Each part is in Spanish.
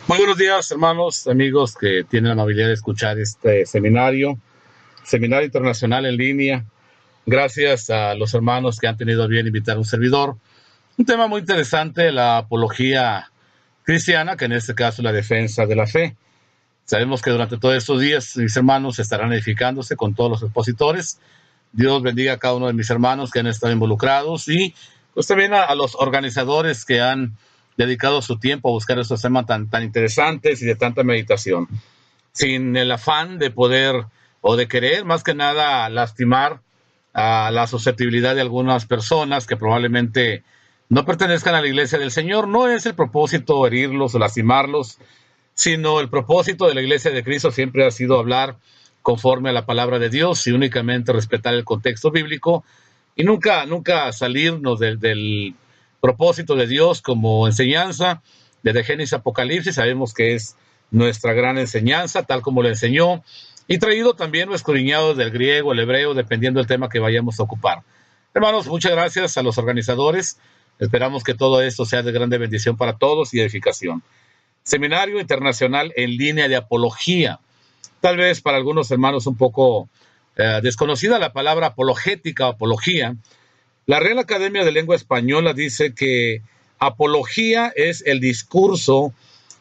Muy buenos días, hermanos, amigos que tienen la amabilidad de escuchar este seminario internacional en línea. Gracias a los hermanos que han tenido a bien invitar a un servidor. Un tema muy interesante, la apología cristiana, que en este caso es la defensa de la fe. Sabemos que durante todos estos días mis hermanos estarán edificándose con todos los expositores. Dios bendiga a cada uno de mis hermanos que han estado involucrados y pues también a los organizadores que han dedicado su tiempo a buscar estos temas tan interesantes y de tanta meditación, sin el afán de poder o de querer más que nada lastimar a la susceptibilidad de algunas personas que probablemente no pertenezcan a la iglesia del Señor. No es el propósito herirlos o lastimarlos, sino el propósito de la iglesia de Cristo siempre ha sido hablar conforme a la palabra de Dios y únicamente respetar el contexto bíblico y nunca salirnos del propósito de Dios como enseñanza. Desde Génesis a Apocalipsis sabemos que es nuestra gran enseñanza, tal como lo enseñó, y traído también o escudriñado del griego, el hebreo, dependiendo del tema que vayamos a ocupar. Hermanos, muchas gracias a los organizadores. Esperamos que todo esto sea de grande bendición para todos y edificación. Seminario Internacional en Línea de Apología. Tal vez para algunos hermanos un poco desconocida la palabra apologética o apología. La Real Academia de Lengua Española dice que apología es el discurso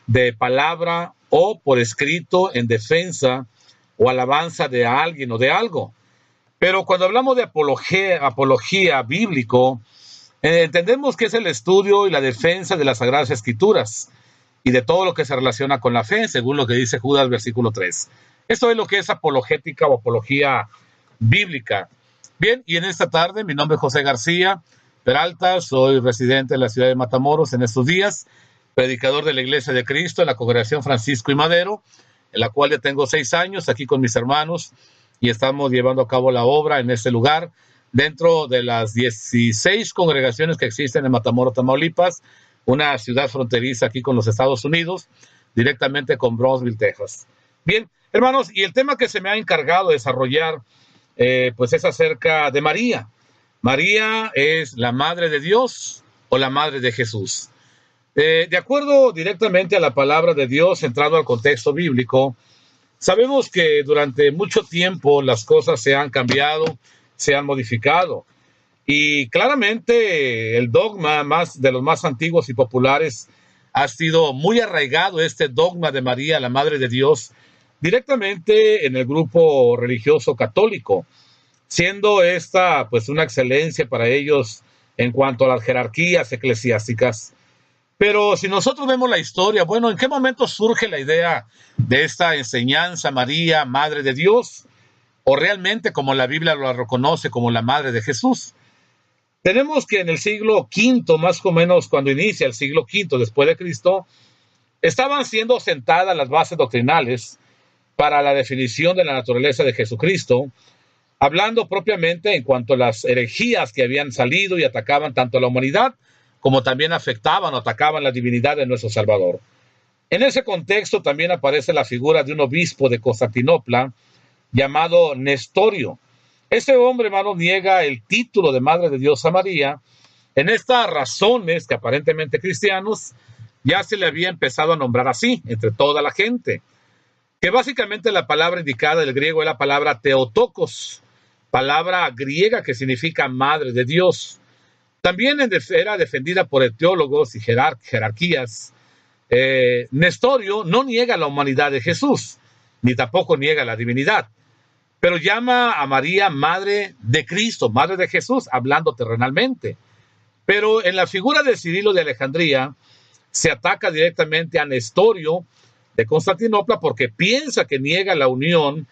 de palabra o por escrito en defensa o alabanza de alguien o de algo. Pero cuando hablamos de apología bíblico, entendemos que es el estudio y la defensa de las Sagradas Escrituras y de todo lo que se relaciona con la fe, según lo que dice Judas, versículo 3. Esto es lo que es apologética o apología bíblica. Bien, y en esta tarde, mi nombre es José García Peralta, soy residente de la ciudad de Matamoros en estos días, predicador de la Iglesia de Cristo en la Congregación Francisco y Madero, en la cual ya tengo 6 años aquí con mis hermanos y estamos llevando a cabo la obra en este lugar, dentro de las 16 congregaciones que existen en Matamoros, Tamaulipas, una ciudad fronteriza aquí con los Estados Unidos, directamente con Brownsville, Texas. Bien, hermanos, y el tema que se me ha encargado de desarrollar pues es acerca de María. María es la madre de Dios o la madre de Jesús. De acuerdo directamente a la palabra de Dios, centrado al contexto bíblico, sabemos que durante mucho tiempo las cosas se han cambiado, se han modificado. Y claramente el dogma más de los más antiguos y populares ha sido muy arraigado este dogma de María, la Madre de Dios, directamente en el grupo religioso católico, siendo esta pues una excelencia para ellos en cuanto a las jerarquías eclesiásticas. Pero si nosotros vemos la historia, bueno, ¿en qué momento surge la idea de esta enseñanza María, Madre de Dios? O realmente como la Biblia lo reconoce como la Madre de Jesús. Tenemos que en el siglo V, más o menos cuando inicia el siglo V después de Cristo, estaban siendo sentadas las bases doctrinales para la definición de la naturaleza de Jesucristo, hablando propiamente en cuanto a las herejías que habían salido y atacaban tanto a la humanidad como también afectaban o atacaban la divinidad de nuestro Salvador. En ese contexto también aparece la figura de un obispo de Constantinopla llamado Nestorio. Este hombre, hermano, niega el título de Madre de Dios a María. En estas razones que aparentemente cristianos ya se le había empezado a nombrar así entre toda la gente, que básicamente la palabra indicada del griego es la palabra Theotokos, palabra griega que significa Madre de Dios. También era defendida por teólogos y jerarquías. Nestorio no niega la humanidad de Jesús, ni tampoco niega la divinidad, pero llama a María Madre de Cristo, Madre de Jesús, hablando terrenalmente. Pero en la figura de Cirilo de Alejandría se ataca directamente a Nestorio de Constantinopla porque piensa que niega la unión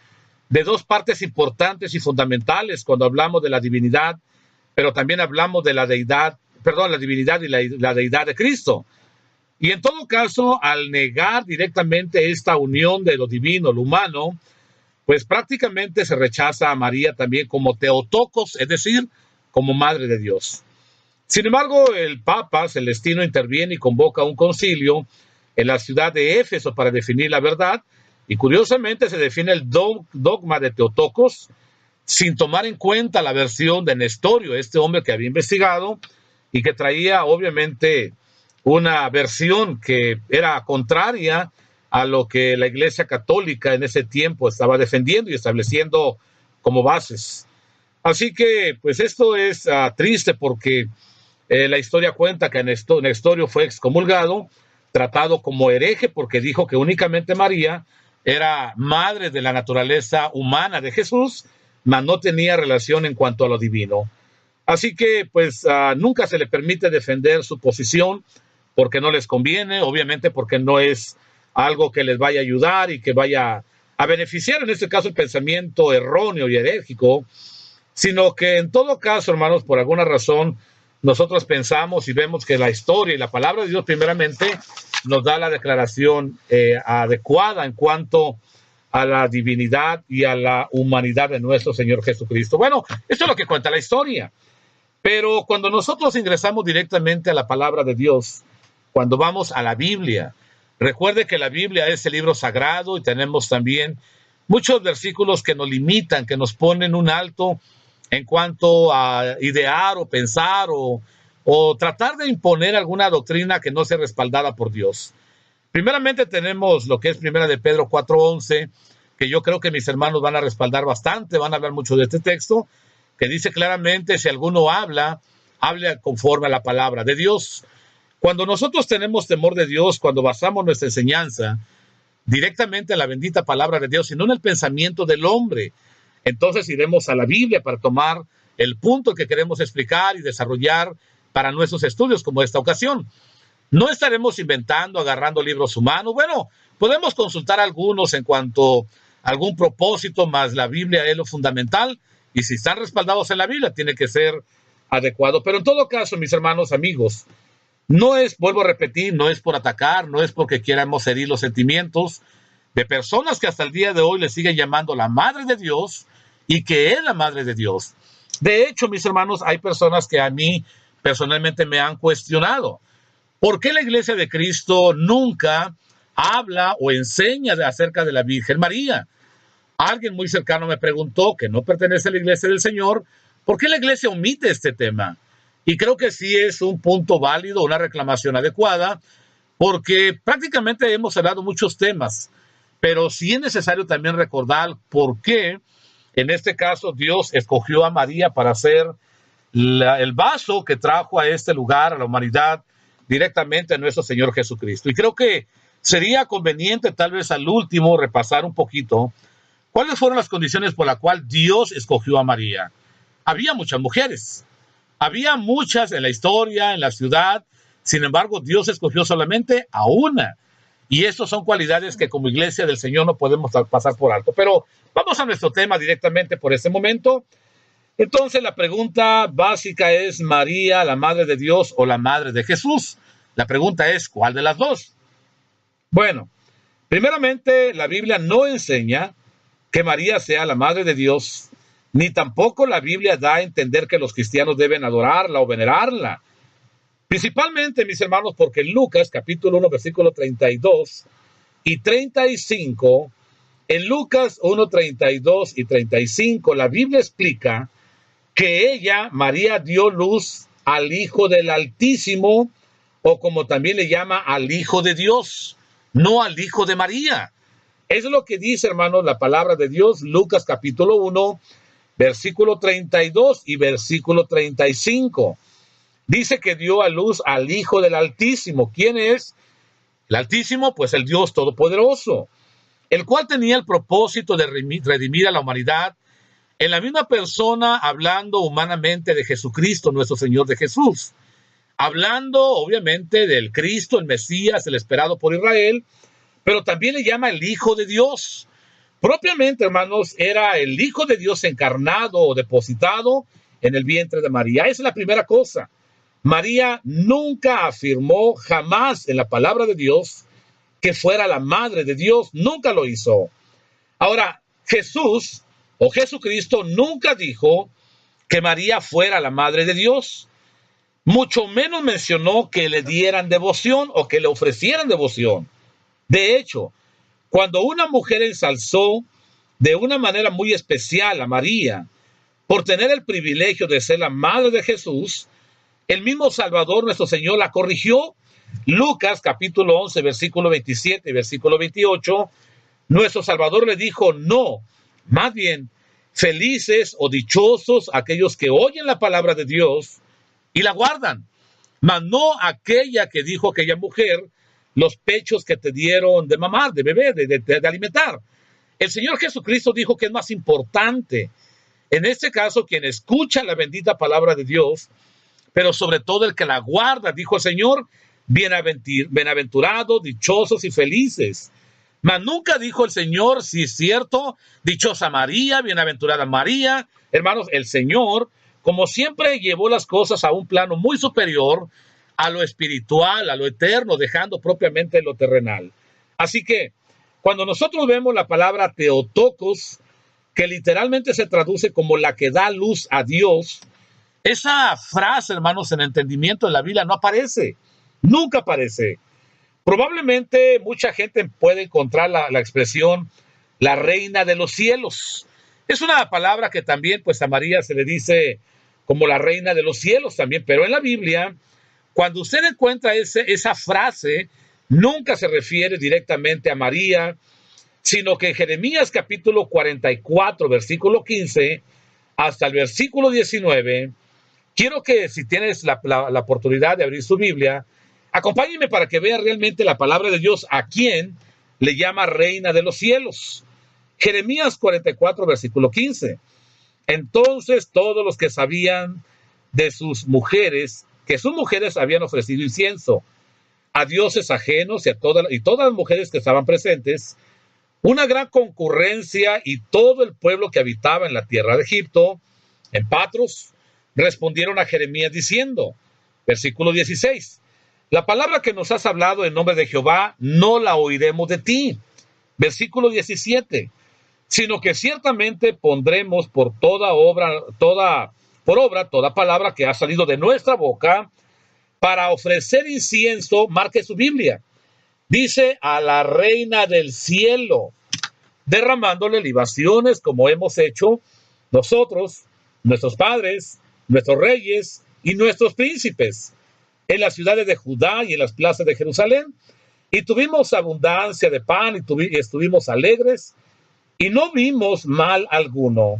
de dos partes importantes y fundamentales cuando hablamos de la divinidad, pero también hablamos de la deidad, la divinidad y la deidad de Cristo. Y en todo caso, al negar directamente esta unión de lo divino, lo humano, pues prácticamente se rechaza a María también como Theotokos, es decir, como Madre de Dios. Sin embargo, el Papa Celestino interviene y convoca un concilio en la ciudad de Éfeso para definir la verdad, y curiosamente se define el dogma de Theotokos sin tomar en cuenta la versión de Nestorio, este hombre que había investigado y que traía obviamente una versión que era contraria a lo que la Iglesia Católica en ese tiempo estaba defendiendo y estableciendo como bases. Así que, pues esto es triste porque la historia cuenta que Nestorio fue excomulgado, tratado como hereje porque dijo que únicamente María era madre de la naturaleza humana de Jesús, mas no tenía relación en cuanto a lo divino. Así que, pues, nunca se le permite defender su posición porque no les conviene, obviamente porque no es algo que les vaya a ayudar y que vaya a beneficiar, en este caso, el pensamiento erróneo y herérgico, sino que en todo caso, hermanos, por alguna razón, nosotros pensamos y vemos que la historia y la palabra de Dios primeramente nos da la declaración adecuada en cuanto a la divinidad y a la humanidad de nuestro Señor Jesucristo. Bueno, esto es lo que cuenta la historia. Pero cuando nosotros ingresamos directamente a la palabra de Dios, cuando vamos a la Biblia, recuerde que la Biblia es el libro sagrado y tenemos también muchos versículos que nos limitan, que nos ponen un alto en cuanto a idear o pensar o tratar de imponer alguna doctrina que no sea respaldada por Dios. Primeramente tenemos lo que es Primera de Pedro 4:11, que yo creo que mis hermanos van a respaldar bastante, van a hablar mucho de este texto, que dice claramente, si alguno habla, hable conforme a la palabra de Dios. Cuando nosotros tenemos temor de Dios, cuando basamos nuestra enseñanza directamente en la bendita palabra de Dios y no en el pensamiento del hombre, entonces iremos a la Biblia para tomar el punto que queremos explicar y desarrollar para nuestros estudios, como esta ocasión. No estaremos inventando, agarrando libros humanos. Bueno, podemos consultar algunos en cuanto a algún propósito, más la Biblia es lo fundamental, y si están respaldados en la Biblia, tiene que ser adecuado. Pero en todo caso, mis hermanos, amigos, no es, vuelvo a repetir, no es por atacar, no es porque queramos herir los sentimientos de personas que hasta el día de hoy le siguen llamando la Madre de Dios y que es la Madre de Dios. De hecho, mis hermanos, hay personas que a mí personalmente me han cuestionado. ¿Por qué la Iglesia de Cristo nunca habla o enseña acerca de la Virgen María? Alguien muy cercano me preguntó, que no pertenece a la Iglesia del Señor, ¿por qué la Iglesia omite este tema? Y creo que sí es un punto válido, una reclamación adecuada, porque prácticamente hemos hablado muchos temas, pero sí es necesario también recordar por qué, en este caso, Dios escogió a María para ser el vaso que trajo a este lugar, a la humanidad, directamente a nuestro Señor Jesucristo. Y creo que sería conveniente tal vez al último repasar un poquito cuáles fueron las condiciones por las cuales Dios escogió a María. Había muchas mujeres, había muchas en la historia, en la ciudad, sin embargo Dios escogió solamente a una. Y estas son cualidades que como Iglesia del Señor no podemos pasar por alto. Pero vamos a nuestro tema directamente por este momento. Entonces la pregunta básica es, ¿María la Madre de Dios o la Madre de Jesús? La pregunta es, ¿cuál de las dos? Bueno, primeramente la Biblia no enseña que María sea la Madre de Dios, ni tampoco la Biblia da a entender que los cristianos deben adorarla o venerarla. Principalmente, mis hermanos, porque en Lucas capítulo 1, versículo 32 y 35, en Lucas 1, 32 y 35, la Biblia explica que ella, María, dio luz al Hijo del Altísimo, o como también le llama, al Hijo de Dios, no al Hijo de María. Eso es lo que dice, hermanos, la palabra de Dios, Lucas capítulo 1, versículo 32 y versículo 35. Dice que dio a luz al Hijo del Altísimo. ¿Quién es el Altísimo? Pues el Dios Todopoderoso, el cual tenía el propósito de redimir a la humanidad en la misma persona, hablando humanamente de Jesucristo, nuestro Señor de Jesús. Hablando, obviamente, del Cristo, el Mesías, el esperado por Israel, pero también le llama el Hijo de Dios. Propiamente, hermanos, era el Hijo de Dios encarnado o depositado en el vientre de María. Esa es la primera cosa. María nunca afirmó jamás en la palabra de Dios que fuera la Madre de Dios. Nunca lo hizo. Ahora, Jesús o Jesucristo nunca dijo que María fuera la Madre de Dios. Mucho menos mencionó que le dieran devoción o que le ofrecieran devoción. De hecho, cuando una mujer ensalzó de una manera muy especial a María por tener el privilegio de ser la madre de Jesús, el mismo Salvador, nuestro Señor, la corrigió Lucas capítulo 11, versículo 27 y versículo 28, nuestro Salvador le dijo, no, más bien, felices o dichosos aquellos que oyen la palabra de Dios y la guardan, mas no aquella que dijo aquella mujer, los pechos que te dieron de mamar, de beber, de alimentar. El Señor Jesucristo dijo que es más importante, en este caso, quien escucha la bendita palabra de Dios, pero sobre todo el que la guarda, dijo el Señor, bienaventurados, dichosos y felices. Mas nunca dijo el Señor, si es cierto, dichosa María, bienaventurada María. Hermanos, el Señor, como siempre, llevó las cosas a un plano muy superior a lo espiritual, a lo eterno, dejando propiamente lo terrenal. Así que, cuando nosotros vemos la palabra Theotokos, que literalmente se traduce como la que da luz a Dios, esa frase, hermanos, en entendimiento en la Biblia no aparece, nunca aparece. Probablemente mucha gente puede encontrar la expresión la reina de los cielos. Es una palabra que también pues a María se le dice como la reina de los cielos también, pero en la Biblia, cuando usted encuentra esa frase, nunca se refiere directamente a María, sino que en Jeremías capítulo 44, versículo 15, hasta el versículo 19, quiero que si tienes la oportunidad de abrir su Biblia, acompáñenme para que vea realmente la palabra de Dios a quien le llama reina de los cielos. Jeremías 44, versículo 15. Entonces todos los que sabían de sus mujeres, que sus mujeres habían ofrecido incienso a dioses ajenos y todas las mujeres que estaban presentes, una gran concurrencia y todo el pueblo que habitaba en la tierra de Egipto, en Patros, respondieron a Jeremías diciendo, versículo 16, la palabra que nos has hablado en nombre de Jehová no la oiremos de ti. Versículo 17, sino que ciertamente pondremos por obra toda palabra que ha salido de nuestra boca para ofrecer incienso, marque su Biblia, dice a la reina del cielo, derramándole libaciones como hemos hecho nosotros, nuestros padres, nuestros reyes y nuestros príncipes, en las ciudades de Judá y en las plazas de Jerusalén, y tuvimos abundancia de pan y estuvimos alegres, y no vimos mal alguno.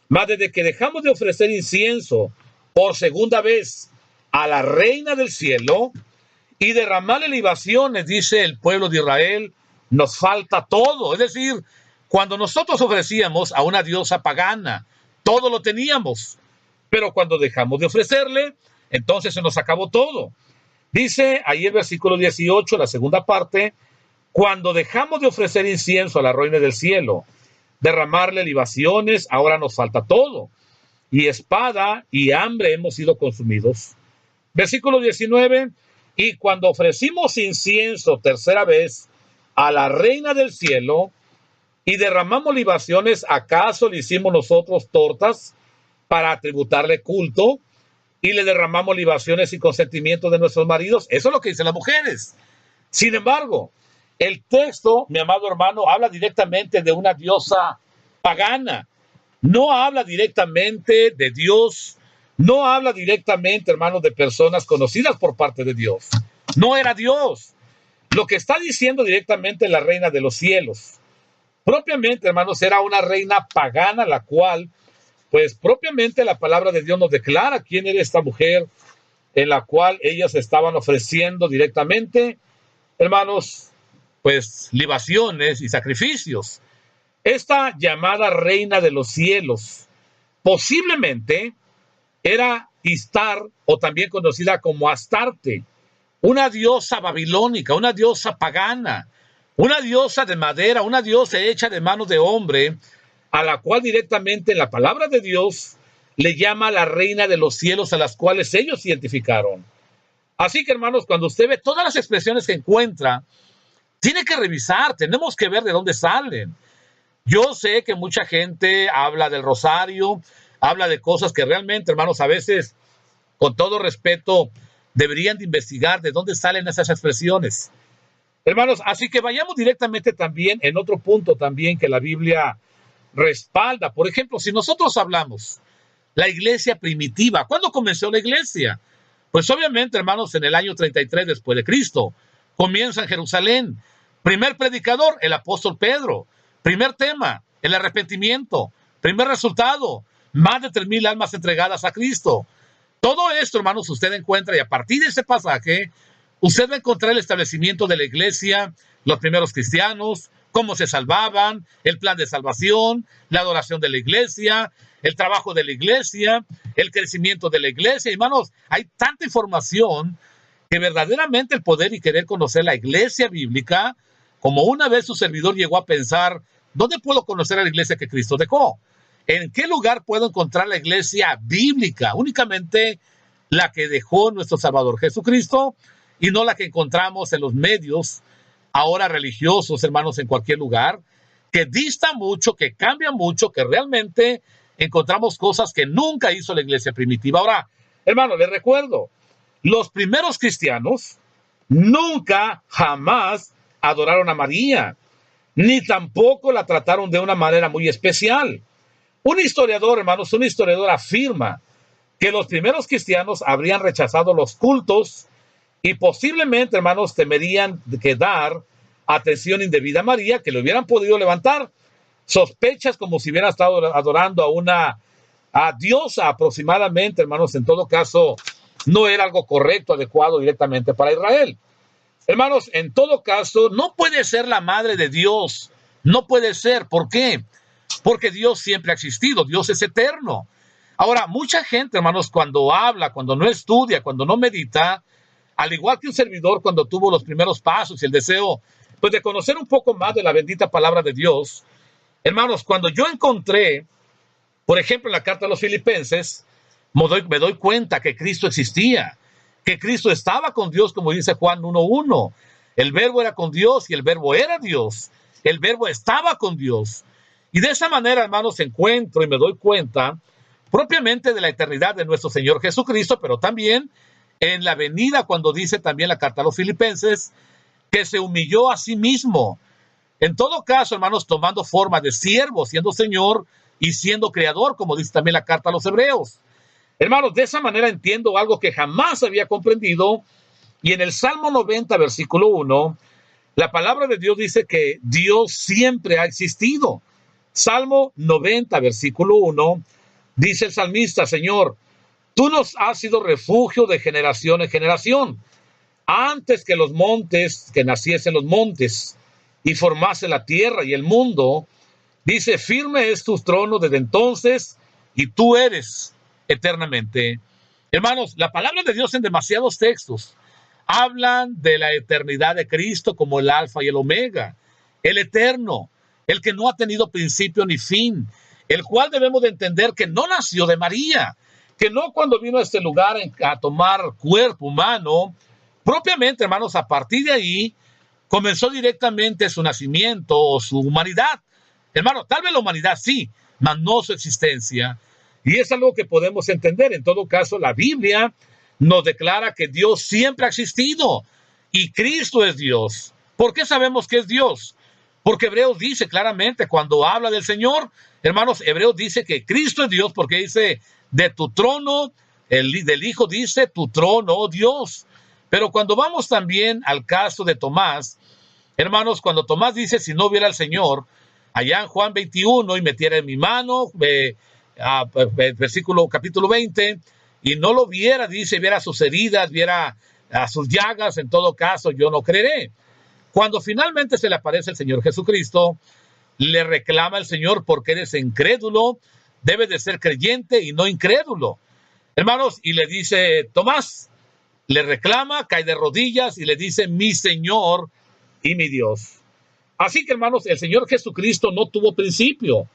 Mas desde que dejamos de ofrecer incienso por segunda vez a la reina del cielo y derramarle libaciones, dice el pueblo de Israel, nos falta todo. Es decir, cuando nosotros ofrecíamos a una diosa pagana, todo lo teníamos, pero cuando dejamos de ofrecerle, entonces se nos acabó todo. Dice ahí el versículo 18, la segunda parte, cuando dejamos de ofrecer incienso a la reina del cielo, derramarle libaciones, ahora nos falta todo, y espada y hambre hemos sido consumidos. Versículo 19, y cuando ofrecimos incienso tercera vez a la reina del cielo y derramamos libaciones, ¿acaso le hicimos nosotros tortas para tributarle culto? Y le derramamos libaciones y consentimiento de nuestros maridos. Eso es lo que dicen las mujeres. Sin embargo, el texto, mi amado hermano, habla directamente de una diosa pagana. No habla directamente de Dios. No habla directamente, hermanos, de personas conocidas por parte de Dios. No era Dios. Lo que está diciendo directamente la reina de los cielos. Propiamente, hermanos, era una reina pagana, la cual pues propiamente la palabra de Dios nos declara quién era esta mujer en la cual ellas estaban ofreciendo directamente, hermanos, pues libaciones y sacrificios. Esta llamada reina de los cielos posiblemente era Istar, o también conocida como Astarte, una diosa babilónica, una diosa pagana, una diosa de madera, una diosa hecha de manos de hombre, a la cual directamente en la palabra de Dios le llama la reina de los cielos, a las cuales ellos identificaron. Así que, hermanos, cuando usted ve todas las expresiones que encuentra, tiene que revisar, tenemos que ver de dónde salen. Yo sé que mucha gente habla del rosario, habla de cosas que realmente, hermanos, a veces, con todo respeto, deberían de investigar de dónde salen esas expresiones. Hermanos, así que vayamos directamente también en otro punto también que la Biblia respalda. Por ejemplo, si nosotros hablamos la iglesia primitiva, ¿cuándo comenzó la iglesia? Pues obviamente, hermanos, en el año 33 después de Cristo, comienza en Jerusalén. Primer predicador, el apóstol Pedro. Primer tema, el arrepentimiento. Primer resultado, más de 3,000 almas entregadas a Cristo. Todo esto, hermanos, usted encuentra, y a partir de ese pasaje, usted va a encontrar el establecimiento de la iglesia, los primeros cristianos, cómo se salvaban, el plan de salvación, la adoración de la iglesia, el trabajo de la iglesia, el crecimiento de la iglesia. Hermanos, hay tanta información que verdaderamente el poder y querer conocer la iglesia bíblica, como una vez su servidor llegó a pensar, ¿dónde puedo conocer a la iglesia que Cristo dejó? ¿En qué lugar puedo encontrar la iglesia bíblica? Únicamente la que dejó nuestro Salvador Jesucristo y no la que encontramos en los medios ahora religiosos, hermanos, en cualquier lugar, que dista mucho, que cambia mucho, que realmente encontramos cosas que nunca hizo la iglesia primitiva. Ahora, hermano, les recuerdo, los primeros cristianos nunca, jamás adoraron a María, ni tampoco la trataron de una manera muy especial. Un historiador, hermanos, un historiador afirma que los primeros cristianos habrían rechazado los cultos y posiblemente, hermanos, temerían que dar atención indebida a María, que le hubieran podido levantar sospechas como si hubieran estado adorando a una diosa aproximadamente, hermanos. En todo caso, no era algo correcto, adecuado directamente para Israel. Hermanos, en todo caso, no puede ser la madre de Dios. No puede ser. ¿Por qué? Porque Dios siempre ha existido. Dios es eterno. Ahora, mucha gente, hermanos, cuando habla, cuando no estudia, cuando no medita, al igual que un servidor cuando tuvo los primeros pasos y el deseo, pues, de conocer un poco más de la bendita palabra de Dios, hermanos, cuando yo encontré, por ejemplo, en la carta a los Filipenses, me doy cuenta que Cristo existía, que Cristo estaba con Dios, como dice Juan 1:1. El verbo era con Dios y el verbo era Dios. El verbo estaba con Dios. Y de esa manera, hermanos, encuentro y me doy cuenta propiamente de la eternidad de nuestro Señor Jesucristo, pero también en la venida, cuando dice también la carta a los Filipenses, que se humilló a sí mismo. En todo caso, hermanos, tomando forma de siervo, siendo Señor y siendo Creador, como dice también la carta a los Hebreos. Hermanos, de esa manera entiendo algo que jamás había comprendido, y en el Salmo 90, versículo 1, la palabra de Dios dice que Dios siempre ha existido. Salmo 90, versículo 1, dice el salmista: Señor, tú nos has sido refugio de generación en generación, antes que los montes, que naciesen los montes, y formase la tierra y el mundo. Dice: firme es tu trono desde entonces, y tú eres eternamente. Hermanos, la palabra de Dios en demasiados textos hablan de la eternidad de Cristo como el alfa y el omega, el eterno, el que no ha tenido principio ni fin, el cual debemos de entender que no nació de María, que no cuando vino a este lugar a tomar cuerpo humano, propiamente, hermanos, a partir de ahí comenzó directamente su nacimiento o su humanidad. Hermano, tal vez la humanidad sí, mas no su existencia. Y es algo que podemos entender. En todo caso, la Biblia nos declara que Dios siempre ha existido y Cristo es Dios. ¿Por qué sabemos que es Dios? Porque Hebreos dice claramente, cuando habla del Señor, hermanos, Hebreos dice que Cristo es Dios, porque dice: de tu trono, del Hijo dice, tu trono, oh Dios. Pero cuando vamos también al caso de Tomás, hermanos, cuando Tomás dice: si no viera al Señor, allá en Juan 21, y metiera en mi mano, capítulo 20, y no lo viera, dice, viera sus heridas, viera sus llagas, en todo caso, yo no creeré. Cuando finalmente se le aparece el Señor Jesucristo, le reclama el Señor: porque eres incrédulo, debes de ser creyente y no incrédulo. Hermanos, y le dice Tomás, le reclama, cae de rodillas y le dice: mi Señor y mi Dios. Así que, hermanos, el Señor Jesucristo no tuvo principio,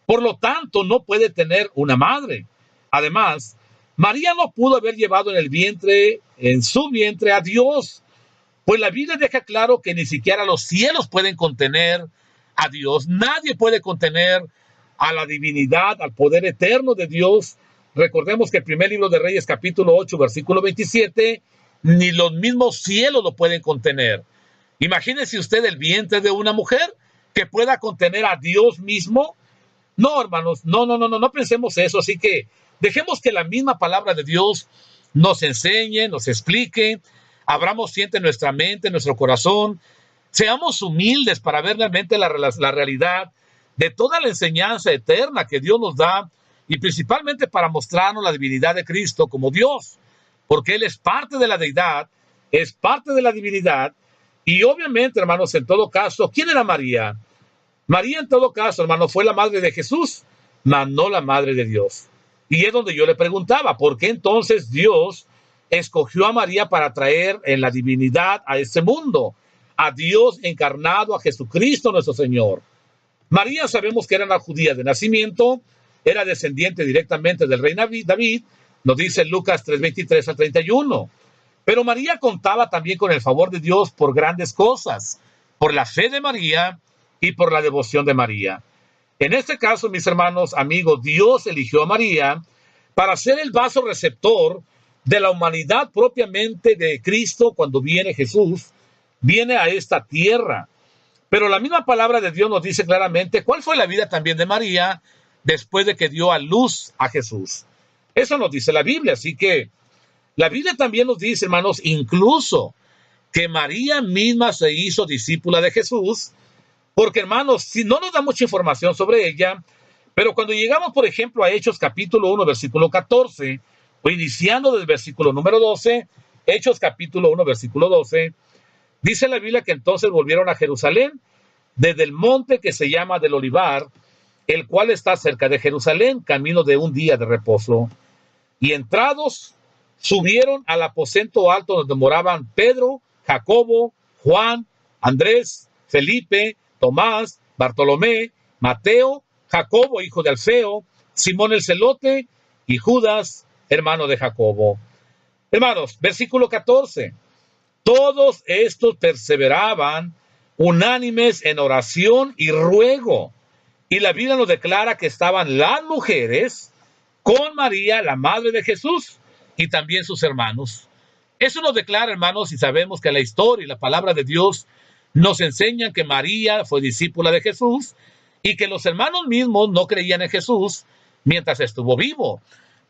por lo tanto no puede tener una madre. Además, María no pudo haber llevado en su vientre a Dios, pues la Biblia deja claro que ni siquiera los cielos pueden contener a Dios. Nadie puede contener a la divinidad, al poder eterno de Dios. Recordemos que el primer libro de Reyes, capítulo 8, versículo 27, ni los mismos cielos lo pueden contener. Imagínese usted el vientre de una mujer que pueda contener a Dios mismo. No, hermanos, no pensemos eso. Así que dejemos que la misma palabra de Dios nos enseñe, nos explique, abramos siempre nuestra mente, nuestro corazón, seamos humildes para ver realmente la realidad de toda la enseñanza eterna que Dios nos da y principalmente para mostrarnos la divinidad de Cristo como Dios, porque Él es parte de la deidad, es parte de la divinidad y obviamente, hermanos, en todo caso, ¿quién era María? María en todo caso, hermanos, fue la madre de Jesús, mas no la madre de Dios. Y es donde yo le preguntaba, ¿por qué entonces Dios escogió a María para traer en la divinidad a este mundo? A Dios encarnado, a Jesucristo nuestro Señor. María sabemos que era una judía de nacimiento, era descendiente directamente del rey David, nos dice Lucas 3:23 al 31. Pero María contaba también con el favor de Dios por grandes cosas, por la fe de María y por la devoción de María. En este caso, mis hermanos, amigos, Dios eligió a María para ser el vaso receptor de la humanidad propiamente de Cristo cuando viene Jesús, viene a esta tierra. Pero la misma palabra de Dios nos dice claramente cuál fue la vida también de María después de que dio a luz a Jesús. Eso nos dice la Biblia, así que la Biblia también nos dice, hermanos, incluso que María misma se hizo discípula de Jesús, porque, hermanos, si no nos da mucha información sobre ella, pero cuando llegamos, por ejemplo, a Hechos capítulo 1, versículo 14, o iniciando del versículo número 12, Hechos capítulo 1, versículo 12, dice la Biblia que entonces volvieron a Jerusalén desde el monte que se llama del Olivar, el cual está cerca de Jerusalén, camino de un día de reposo. Y entrados, subieron al aposento alto donde moraban Pedro, Jacobo, Juan, Andrés, Felipe, Tomás, Bartolomé, Mateo, Jacobo, hijo de Alfeo, Simón el Celote y Judas, hermano de Jacobo. Hermanos, versículo 14. Todos estos perseveraban unánimes en oración y ruego. Y la Biblia nos declara que estaban las mujeres con María, la madre de Jesús, y también sus hermanos. Eso nos declara, hermanos, y sabemos que la historia y la palabra de Dios nos enseñan que María fue discípula de Jesús y que los hermanos mismos no creían en Jesús mientras estuvo vivo.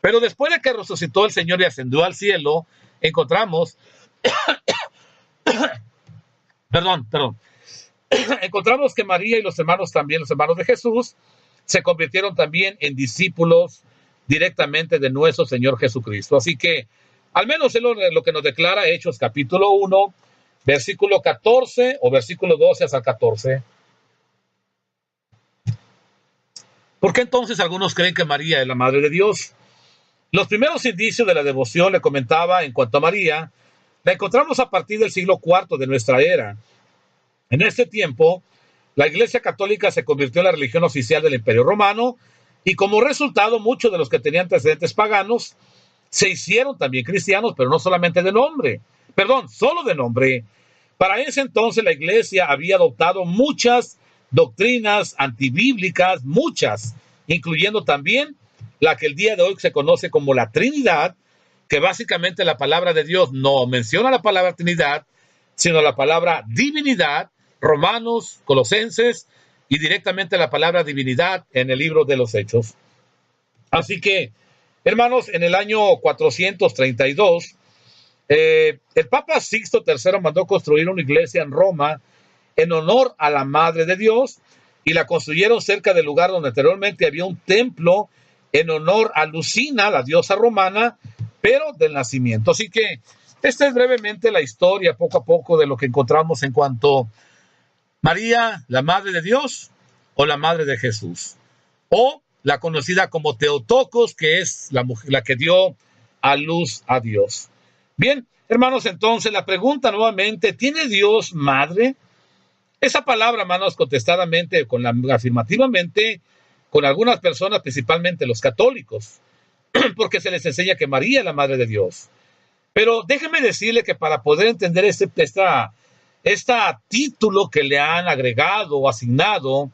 Pero después de que resucitó el Señor y ascendió al cielo, encontramos encontramos que María y los hermanos también, los hermanos de Jesús, se convirtieron también en discípulos directamente de nuestro Señor Jesucristo. Así que, al menos es lo que nos declara Hechos capítulo 1, versículo 14 o versículo 12 hasta el 14. ¿Por qué entonces algunos creen que María es la Madre de Dios? Los primeros indicios de la devoción, le comentaba, en cuanto a María, la encontramos a partir del siglo IV de nuestra era. En este tiempo, la Iglesia Católica se convirtió en la religión oficial del Imperio Romano y como resultado muchos de los que tenían antecedentes paganos se hicieron también cristianos, pero no solamente de nombre, solo de nombre. Para ese entonces la Iglesia había adoptado muchas doctrinas antibíblicas, muchas, incluyendo también la que el día de hoy se conoce como la Trinidad, que básicamente la palabra de Dios no menciona la palabra Trinidad, sino la palabra divinidad, Romanos, Colosenses, y directamente la palabra divinidad en el libro de los Hechos. Así que, hermanos, en el año 432, el Papa Sixto III mandó construir una iglesia en Roma en honor a la Madre de Dios, y la construyeron cerca del lugar donde anteriormente había un templo en honor a Lucina, la diosa romana, pero del nacimiento. Así que esta es brevemente la historia, poco a poco, de lo que encontramos en cuanto a María, la Madre de Dios, o la Madre de Jesús, o la conocida como Teotocos, que es la que dio a luz a Dios. Bien, hermanos, entonces la pregunta nuevamente, ¿tiene Dios madre? Esa palabra, hermanos, contestadamente, afirmativamente, con algunas personas, principalmente los católicos, porque se les enseña que María es la Madre de Dios. Pero déjeme decirle que para poder entender este título que le han agregado o asignado,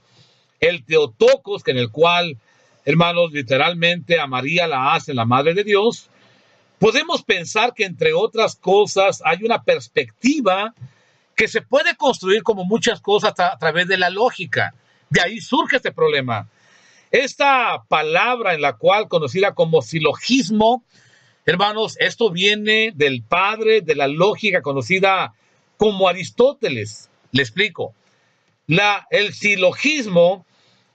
el Teotocos, que en el cual, hermanos, literalmente a María la hacen la Madre de Dios, podemos pensar que, entre otras cosas, hay una perspectiva que se puede construir como muchas cosas a través de la lógica. De ahí surge este problema. Esta palabra, en la cual conocida como silogismo, Hermanos, esto viene del padre de la lógica conocida como Aristóteles. Le explico. El silogismo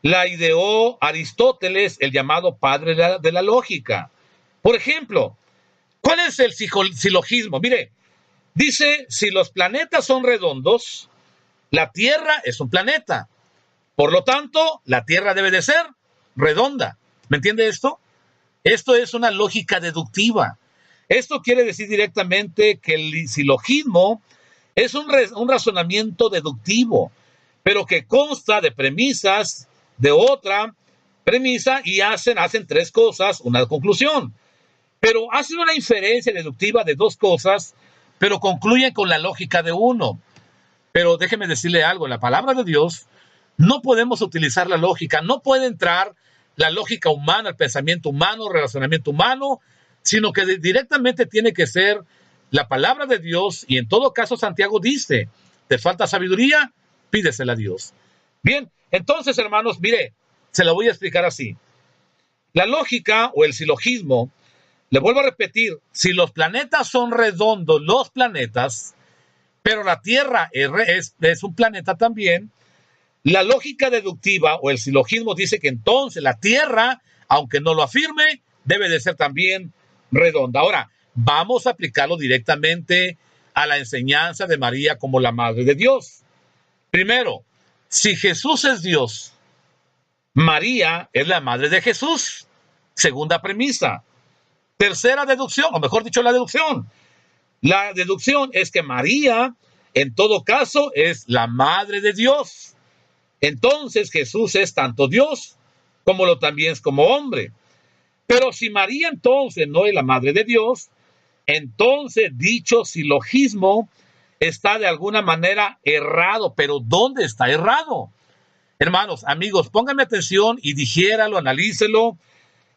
la ideó Aristóteles, el llamado padre de la lógica. Por ejemplo, ¿cuál es el silogismo? Mire, dice, si los planetas son redondos, la Tierra es un planeta. Por lo tanto, la Tierra debe de ser redonda. ¿Me entiende esto? Esto es una lógica deductiva. Esto quiere decir directamente que el silogismo es un razonamiento deductivo, pero que consta de premisas, de otra premisa, y hacen tres cosas, una conclusión. Pero hacen una inferencia deductiva de dos cosas, pero concluyen con la lógica de uno. Pero déjeme decirle algo, en la palabra de Dios no podemos utilizar la lógica, no puede entrar la lógica humana, el pensamiento humano, el relacionamiento humano, sino que directamente tiene que ser la palabra de Dios, y en todo caso Santiago dice, ¿te falta sabiduría? Pídesela a Dios. Bien, entonces, hermanos, mire, se lo voy a explicar así. La lógica o el silogismo, le vuelvo a repetir, si los planetas son redondos, los planetas, pero la Tierra es un planeta también, la lógica deductiva o el silogismo dice que entonces la Tierra, aunque no lo afirme, debe de ser también redonda. Ahora, vamos a aplicarlo directamente a la enseñanza de María como la Madre de Dios. Primero, si Jesús es Dios, María es la Madre de Jesús. Segunda premisa. Tercera deducción, o mejor dicho, la deducción. La deducción es que María, en todo caso, es la Madre de Dios. Entonces Jesús es tanto Dios como lo también es como hombre. Pero si María entonces no es la Madre de Dios, entonces dicho silogismo está de alguna manera errado. ¿Pero dónde está errado? Hermanos, amigos, pónganme atención y digiéralo, analícelo.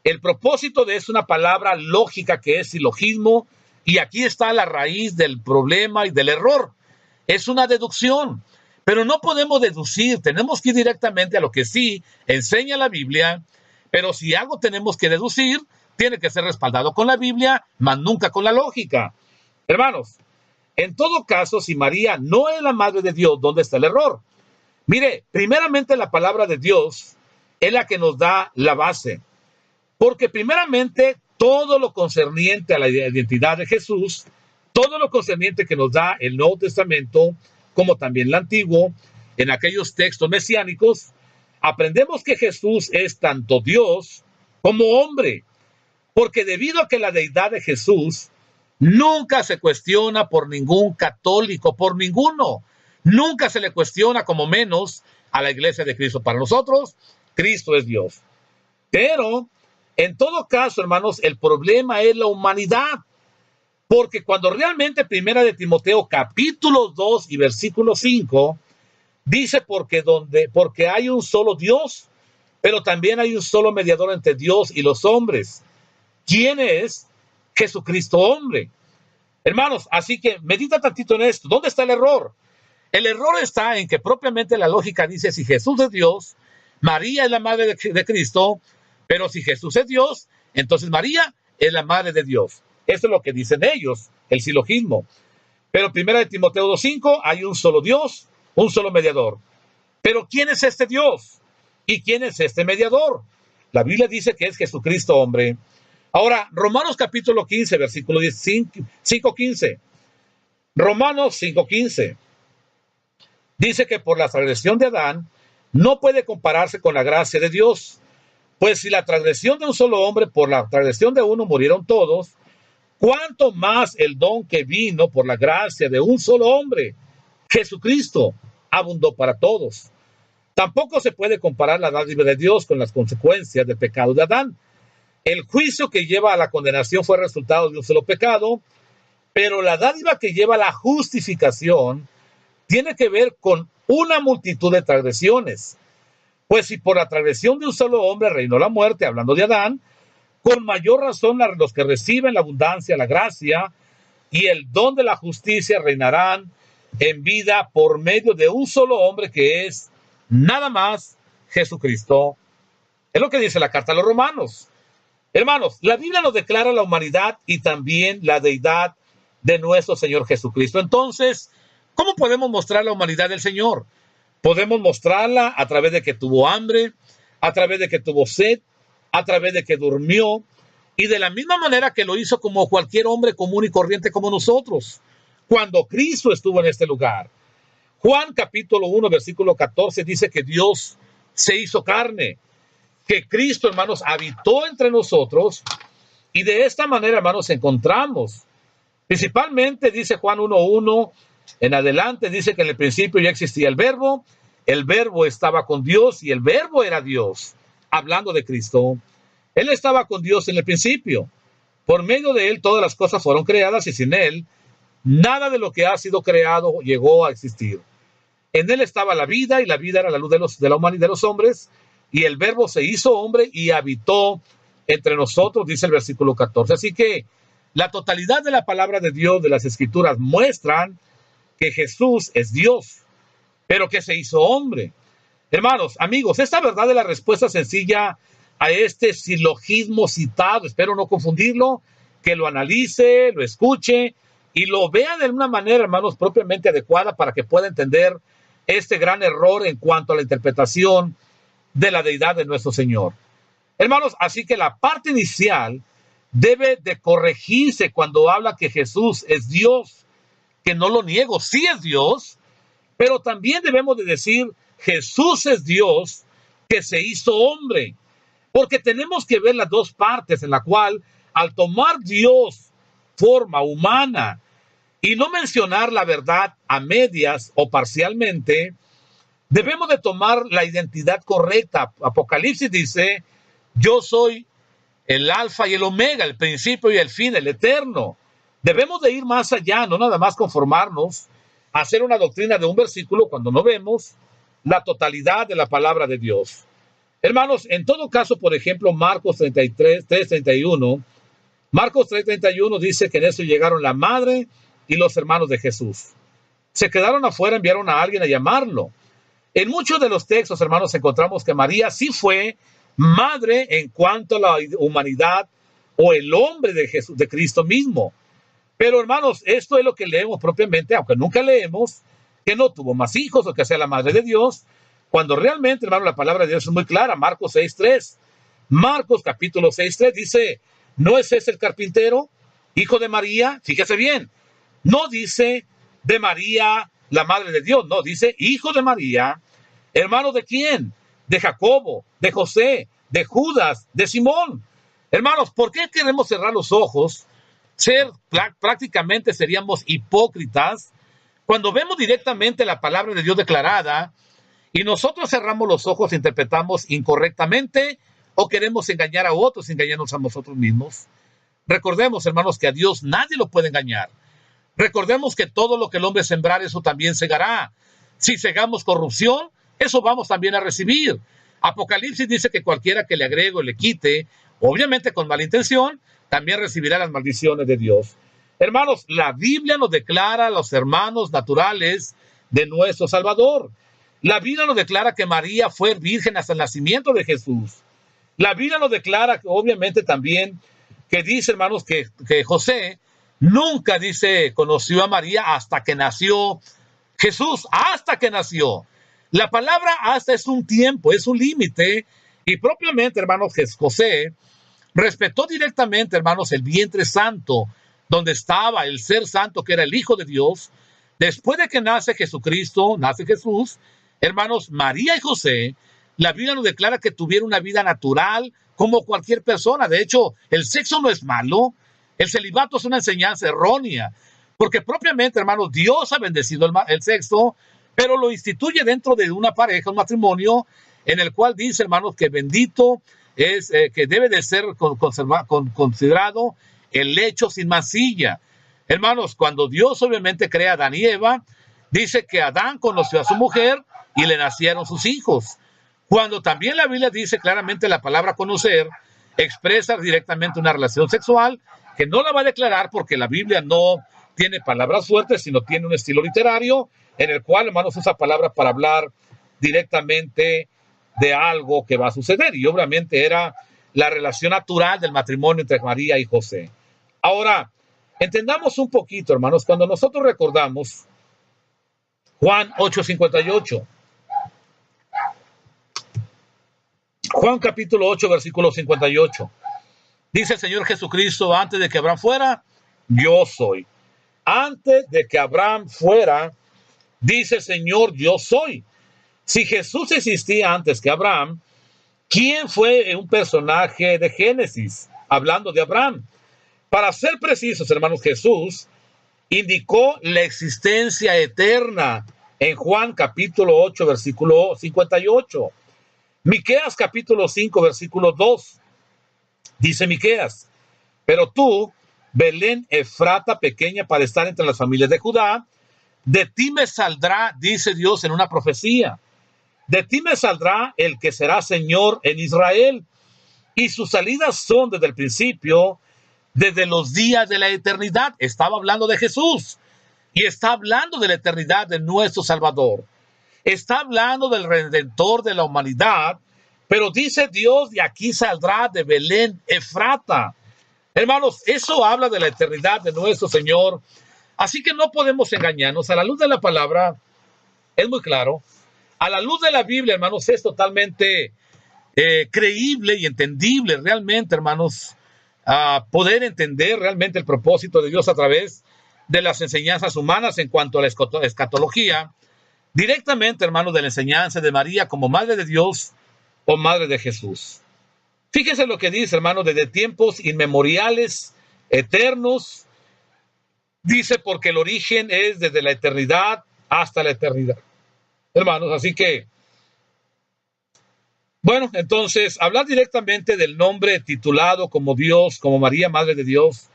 El propósito de es una palabra lógica que es silogismo, y aquí está la raíz del problema y del error. Es una deducción, pero no podemos deducir, tenemos que ir directamente a lo que sí enseña la Biblia, pero si algo tenemos que deducir, tiene que ser respaldado con la Biblia, mas nunca con la lógica. Hermanos, en todo caso, si María no es la Madre de Dios, ¿dónde está el error? Mire, primeramente la palabra de Dios es la que nos da la base, porque primeramente todo lo concerniente a la identidad de Jesús, todo lo concerniente que nos da el Nuevo Testamento, como también el Antiguo, en aquellos textos mesiánicos, aprendemos que Jesús es tanto Dios como hombre, porque debido a que la deidad de Jesús nunca se cuestiona por ningún católico, por ninguno, nunca se le cuestiona, como menos a la Iglesia de Cristo. Para nosotros, Cristo es Dios. Pero, en todo caso, hermanos, el problema es la humanidad. Porque cuando realmente Primera de Timoteo, capítulo 2 y versículo 5, dice porque hay un solo Dios, pero también hay un solo mediador entre Dios y los hombres. ¿Quién es? Jesucristo hombre. Hermanos, así que medita tantito en esto. ¿Dónde está el error? El error está en que propiamente la lógica dice, si Jesús es Dios, María es la madre de Cristo, pero si Jesús es Dios, entonces María es la madre de Dios. Eso es lo que dicen ellos, el silogismo. Pero Primera de Timoteo 2:5, hay un solo Dios, un solo mediador. Pero ¿quién es este Dios? ¿Y quién es este mediador? La Biblia dice que es Jesucristo hombre. Ahora, Romanos capítulo 15, versículo 5:15. Romanos 5:15. Dice que por la transgresión de Adán no puede compararse con la gracia de Dios. Pues si la transgresión de un solo hombre, por la transgresión de uno murieron todos, ¿cuánto más el don que vino por la gracia de un solo hombre, Jesucristo, abundó para todos? Tampoco se puede comparar la dádiva de Dios con las consecuencias del pecado de Adán. El juicio que lleva a la condenación fue resultado de un solo pecado, pero la dádiva que lleva a la justificación tiene que ver con una multitud de transgresiones. Pues si por la transgresión de un solo hombre reinó la muerte, hablando de Adán, con mayor razón los que reciben la abundancia, la gracia y el don de la justicia reinarán en vida por medio de un solo hombre, que es nada más Jesucristo. Es lo que dice la carta a los Romanos. Hermanos, la Biblia nos declara la humanidad y también la deidad de nuestro Señor Jesucristo. Entonces, ¿cómo podemos mostrar la humanidad del Señor? Podemos mostrarla a través de que tuvo hambre, a través de que tuvo sed, a través de que durmió, y de la misma manera que lo hizo como cualquier hombre común y corriente como nosotros, cuando Cristo estuvo en este lugar. Juan capítulo 1, versículo 14 dice que Dios se hizo carne, que Cristo, hermanos, habitó entre nosotros, y de esta manera, hermanos, encontramos, principalmente dice Juan 1:1, en adelante dice que en el principio ya existía el verbo estaba con Dios y el verbo era Dios, hablando de Cristo. Él estaba con Dios en el principio. Por medio de él todas las cosas fueron creadas y sin él nada de lo que ha sido creado llegó a existir. En él estaba la vida y la vida era la luz de la humanidad de los hombres, y el verbo se hizo hombre y habitó entre nosotros, dice el versículo 14. Así que la totalidad de la palabra de Dios, de las escrituras, muestran que Jesús es Dios, pero que se hizo hombre. Hermanos, amigos, esta verdad es la respuesta sencilla a este silogismo citado. Espero no confundirlo, que lo analice, lo escuche y lo vea de una manera, hermanos, propiamente adecuada para que pueda entender este gran error en cuanto a la interpretación de la deidad de nuestro Señor. Hermanos, así que la parte inicial debe de corregirse cuando habla que Jesús es Dios, que no lo niego, sí es Dios, pero también debemos de decir Jesús es Dios que se hizo hombre, porque tenemos que ver las dos partes en la cual al tomar Dios forma humana y no mencionar la verdad a medias o parcialmente, debemos de tomar la identidad correcta. Apocalipsis dice, yo soy el alfa y el omega, el principio y el fin, el eterno. Debemos de ir más allá, no nada más conformarnos a hacer una doctrina de un versículo cuando no vemos la totalidad de la palabra de Dios. Hermanos, en todo caso, por ejemplo, Marcos 3:31, Marcos 3:31 dice que en eso llegaron la madre y los hermanos de Jesús. Se quedaron afuera, enviaron a alguien a llamarlo. En muchos de los textos, hermanos, encontramos que María sí fue madre en cuanto a la humanidad o el hombre de Jesús, de Cristo mismo. Pero, hermanos, esto es lo que leemos propiamente, aunque nunca leemos que no tuvo más hijos o que sea la madre de Dios, cuando realmente, hermano, la palabra de Dios es muy clara. Marcos 6:3. Marcos capítulo 6:3 dice, ¿no es ese el carpintero, hijo de María? Fíjese bien, no dice de María, la madre de Dios, no, dice hijo de María, hermano de quién, de Jacobo, de José, de Judas, de Simón. Hermanos, ¿por qué queremos cerrar los ojos? Prácticamente seríamos hipócritas cuando vemos directamente la palabra de Dios declarada y nosotros cerramos los ojos e interpretamos incorrectamente o queremos engañar a otros, engañarnos a nosotros mismos. Recordemos, hermanos, que a Dios nadie lo puede engañar. Recordemos que todo lo que el hombre sembrar, eso también segará. Si segamos corrupción, eso vamos también a recibir. Apocalipsis dice que cualquiera que le agregue o le quite, obviamente con mala intención, también recibirá las maldiciones de Dios. Hermanos, la Biblia nos declara a los hermanos naturales de nuestro Salvador. La Biblia nos declara que María fue virgen hasta el nacimiento de Jesús. La Biblia nos declara que obviamente también que dice, hermanos, que José nunca, dice, conoció a María hasta que nació Jesús, hasta que nació. La palabra hasta es un tiempo, es un límite, y propiamente, hermanos, José respetó directamente, hermanos, el vientre santo, donde estaba el ser santo, que era el Hijo de Dios. Después de que nace Jesucristo, nace Jesús, hermanos, María y José, la Biblia nos declara que tuvieron una vida natural como cualquier persona. De hecho, el sexo no es malo, el celibato es una enseñanza errónea, porque propiamente, hermanos, Dios ha bendecido el sexo, pero lo instituye dentro de una pareja, un matrimonio, en el cual dice, hermanos, que bendito es, que debe de ser considerado el lecho sin mancilla. Hermanos, cuando Dios obviamente crea a Adán y Eva, dice que Adán conoció a su mujer y le nacieron sus hijos. Cuando también la Biblia dice claramente la palabra conocer, expresa directamente una relación sexual, que no la va a declarar porque la Biblia no tiene palabras fuertes, sino tiene un estilo literario en el cual, hermanos, usa palabras para hablar directamente de algo que va a suceder. Y obviamente era la relación natural del matrimonio entre María y José. Ahora, entendamos un poquito, hermanos, cuando nosotros recordamos Juan 8:58. Juan capítulo 8, versículo 58. Dice el Señor Jesucristo, antes de que Abraham fuera, yo soy. Antes de que Abraham fuera, dice el Señor, yo soy. Si Jesús existía antes que Abraham, ¿quién fue un personaje de Génesis? Hablando de Abraham. Para ser precisos, hermanos, Jesús indicó la existencia eterna en Juan capítulo 8, versículo 58. Miqueas capítulo 5, versículo 2. Dice Miqueas, pero tú, Belén Efrata, pequeña para estar entre las familias de Judá, de ti me saldrá, dice Dios en una profecía, de ti me saldrá el que será Señor en Israel, y sus salidas son desde el principio, desde los días de la eternidad. Estaba hablando de Jesús, y está hablando de la eternidad de nuestro Salvador. Está hablando del Redentor de la humanidad, pero dice Dios, de aquí saldrá de Belén Efrata. Hermanos, eso habla de la eternidad de nuestro Señor. Así que no podemos engañarnos. A la luz de la palabra, es muy claro. A la luz de la Biblia, hermanos, es totalmente creíble y entendible realmente, hermanos, poder entender realmente el propósito de Dios a través de las enseñanzas humanas en cuanto a la escatología, directamente, hermanos, de la enseñanza de María como Madre de Dios o Madre de Jesús. Fíjense lo que dice, hermanos, desde tiempos inmemoriales, eternos, dice porque el origen es desde la eternidad hasta la eternidad. Hermanos, así que, bueno, entonces, hablar directamente del nombre titulado como Dios, como María, Madre de Dios,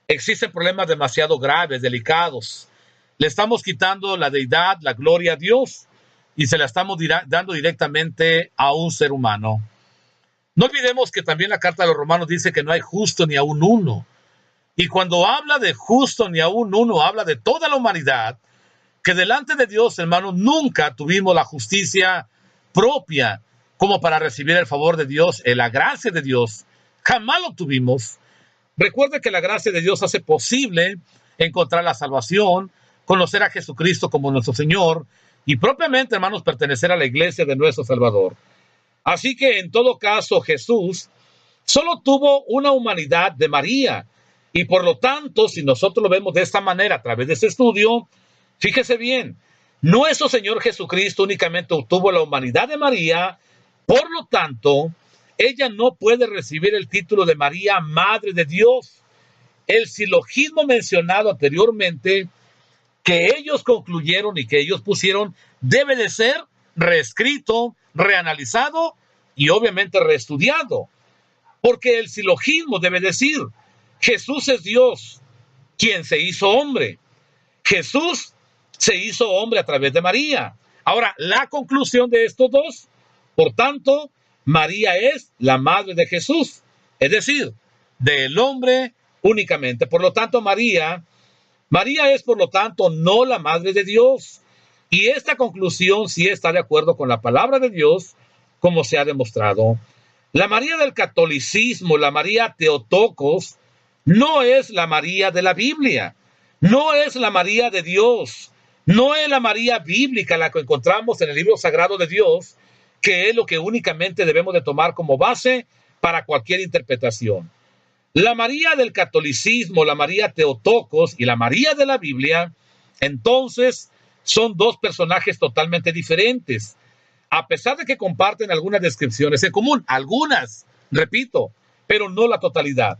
existen problemas demasiado graves, delicados. Le estamos quitando la deidad, la gloria a Dios, y se la estamos dando directamente a un ser humano. No olvidemos que también la carta de los Romanos dice que no hay justo ni aún uno. Y cuando habla de justo ni aún uno, habla de toda la humanidad, que delante de Dios, hermanos, nunca tuvimos la justicia propia como para recibir el favor de Dios, la gracia de Dios. Jamás lo tuvimos. Recuerde que la gracia de Dios hace posible encontrar la salvación, conocer a Jesucristo como nuestro Señor y propiamente, hermanos, pertenecer a la iglesia de nuestro Salvador. Así que en todo caso Jesús solo tuvo una humanidad de María y por lo tanto, si nosotros lo vemos de esta manera a través de este estudio, fíjese bien, nuestro Señor Jesucristo únicamente obtuvo la humanidad de María, por lo tanto, ella no puede recibir el título de María, Madre de Dios. El silogismo mencionado anteriormente, que ellos concluyeron y que ellos pusieron, debe de ser reescrito, reanalizado y obviamente reestudiado. Porque el silogismo debe decir, Jesús es Dios, quien se hizo hombre. Jesús se hizo hombre a través de María. Ahora, la conclusión de estos dos, por tanto, María es la madre de Jesús, es decir, del hombre únicamente. Por lo tanto, María es, por lo tanto, no la madre de Dios. Y esta conclusión sí está de acuerdo con la palabra de Dios, como se ha demostrado. La María del catolicismo, la María Teotocos, no es la María de la Biblia, no es la María de Dios, no es la María bíblica la que encontramos en el libro sagrado de Dios, que es lo que únicamente debemos de tomar como base para cualquier interpretación. La María del catolicismo, la María Teotocos y la María de la Biblia, entonces, son dos personajes totalmente diferentes. A pesar de que comparten algunas descripciones en común, algunas, repito, pero no la totalidad.